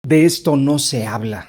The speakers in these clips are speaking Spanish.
De esto no se habla.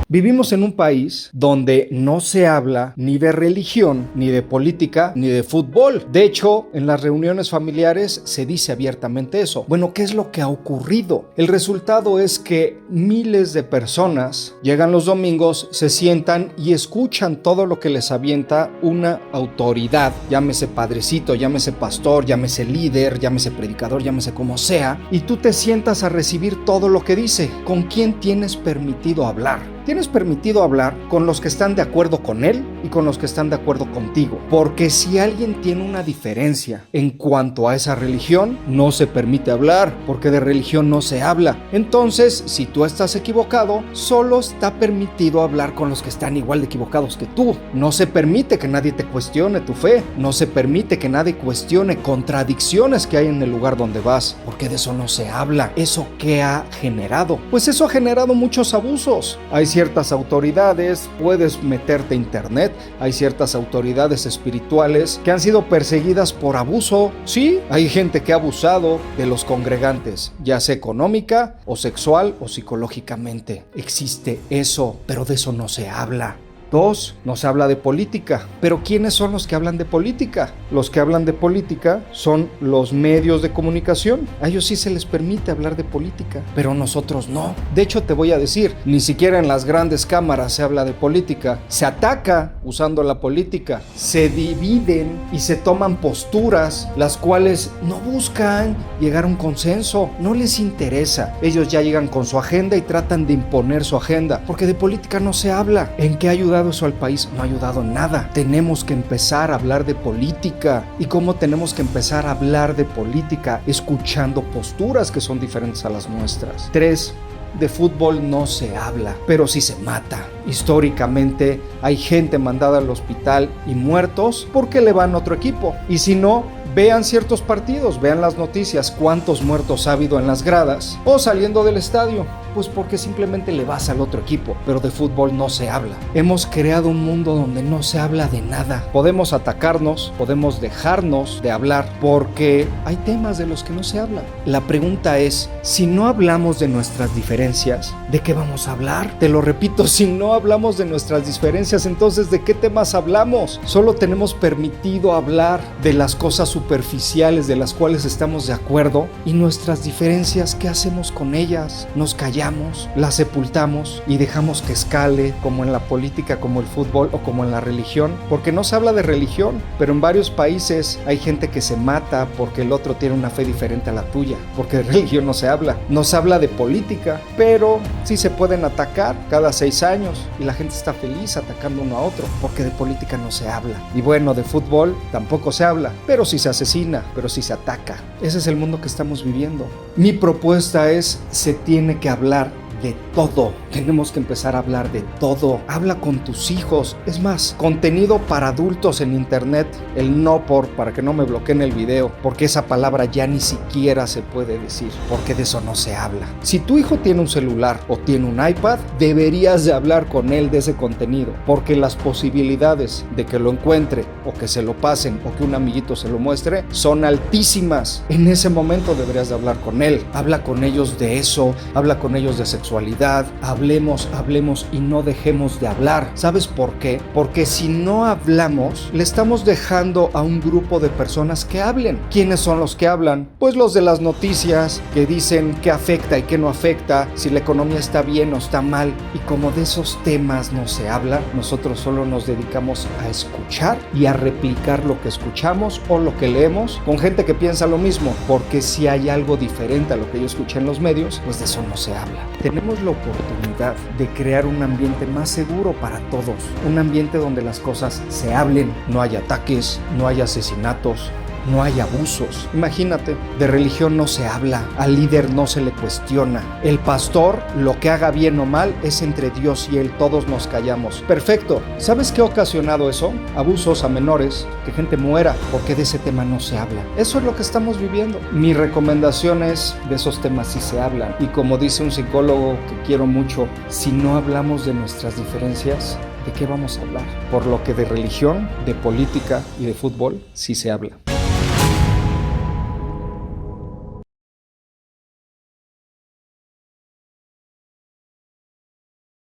Vivimos en un país donde no se habla ni de religión, ni de política, ni de fútbol. De hecho, en las reuniones familiares se dice abiertamente eso. Bueno, ¿qué es lo que ha ocurrido? El resultado es que miles de personas llegan los domingos, se sientan y escuchan todo lo que les avienta una autoridad. Llámese padrecito, llámese pastor, llámese líder, llámese predicador, llámese como sea. Y tú te sientas a recibir todo lo que dice. ¿Con quién tienes permitido hablar? Tienes permitido hablar con los que están de acuerdo con él y con los que están de acuerdo contigo. Porque si alguien tiene una diferencia en cuanto a esa religión, no se permite hablar, porque de religión no se habla. Entonces, si tú estás equivocado, solo está permitido hablar con los que están igual de equivocados que tú. No se permite que nadie te cuestione tu fe. No se permite que nadie cuestione contradicciones que hay en el lugar donde vas, porque de eso no se habla. ¿Eso qué ha generado? Pues eso ha generado muchos abusos. Hay ciertas autoridades, puedes meterte a internet, hay ciertas autoridades espirituales que han sido perseguidas por abuso. Sí, hay gente que ha abusado de los congregantes, ya sea económica o sexual o psicológicamente. Existe eso, pero de eso no se habla. 2, no se habla de política. ¿Pero quiénes son los que hablan de política? Los que hablan de política son los medios de comunicación. A ellos sí se les permite hablar de política, pero nosotros no. De hecho, te voy a decir, ni siquiera en las grandes cámaras se habla de política. Se ataca usando la política. Se dividen y se toman posturas, las cuales no buscan llegar a un consenso. No les interesa. Ellos ya llegan con su agenda y tratan de imponer su agenda, porque de política no se habla. ¿En qué ayuda eso al país? No ha ayudado nada. Tenemos que empezar a hablar de política. ¿Y cómo tenemos que empezar a hablar de política? Escuchando posturas que son diferentes a las nuestras. 3, de fútbol no se habla, pero sí se mata. Históricamente hay gente mandada al hospital y muertos porque le van a otro equipo. Y si no, vean ciertos partidos, vean las noticias, cuántos muertos ha habido en las gradas o saliendo del estadio. Pues porque simplemente le vas al otro equipo, pero de fútbol no se habla. Hemos creado un mundo donde no se habla de nada. Podemos atacarnos, podemos dejarnos de hablar, porque hay temas de los que no se habla. La pregunta es, si no hablamos de nuestras diferencias, ¿de qué vamos a hablar? Te lo repito, si no hablamos de nuestras diferencias, entonces ¿de qué temas hablamos? Solo tenemos permitido hablar de las cosas superficiales de las cuales estamos de acuerdo, y nuestras diferencias, ¿qué hacemos con ellas? Nos callamos, la sepultamos y dejamos que escale, como en la política, como el fútbol o como en la religión, porque no se habla de religión, pero en varios países hay gente que se mata porque el otro tiene una fe diferente a la tuya, porque de religión no se habla. No se habla de política, pero sí se pueden atacar cada 6 años y la gente está feliz atacando uno a otro, porque de política no se habla. Y bueno, de fútbol tampoco se habla, pero sí se asesina, pero sí se ataca. Ese es el mundo que estamos viviendo. Mi propuesta es, se tiene que hablar de todo. Tenemos que empezar a hablar de todo. Habla con tus hijos. Es más, contenido para adultos en internet, el no por, para que no me bloqueen el video, porque esa palabra ya ni siquiera se puede decir, porque de eso no se habla. Si tu hijo tiene un celular o tiene un iPad, deberías de hablar con él de ese contenido, porque las posibilidades de que lo encuentre o que se lo pasen o que un amiguito se lo muestre son altísimas. En ese momento deberías de hablar con él. Habla con ellos de eso, habla con ellos de sexualidad. Hablemos y no dejemos de hablar. ¿Sabes por qué? Porque si no hablamos, le estamos dejando a un grupo de personas que hablen. ¿Quiénes son los que hablan? Pues los de las noticias, que dicen qué afecta y qué no afecta, si la economía está bien o está mal. Y como de esos temas no se habla, nosotros solo nos dedicamos a escuchar y a replicar lo que escuchamos o lo que leemos con gente que piensa lo mismo, porque si hay algo diferente a lo que yo escuché en los medios, pues de eso no se habla. Tenemos la oportunidad de crear un ambiente más seguro para todos, un ambiente donde las cosas se hablen, no hay ataques, no hay asesinatos, no hay abusos. Imagínate, de religión no se habla, al líder no se le cuestiona. El pastor, lo que haga bien o mal, es entre Dios y él, todos nos callamos. Perfecto. ¿Sabes qué ha ocasionado eso? Abusos a menores, que gente muera, porque de ese tema no se habla. Eso es lo que estamos viviendo. Mi recomendación es, de esos temas sí se hablan. Y como dice un psicólogo que quiero mucho, si no hablamos de nuestras diferencias, ¿de qué vamos a hablar? Por lo que de religión, de política y de fútbol sí se habla.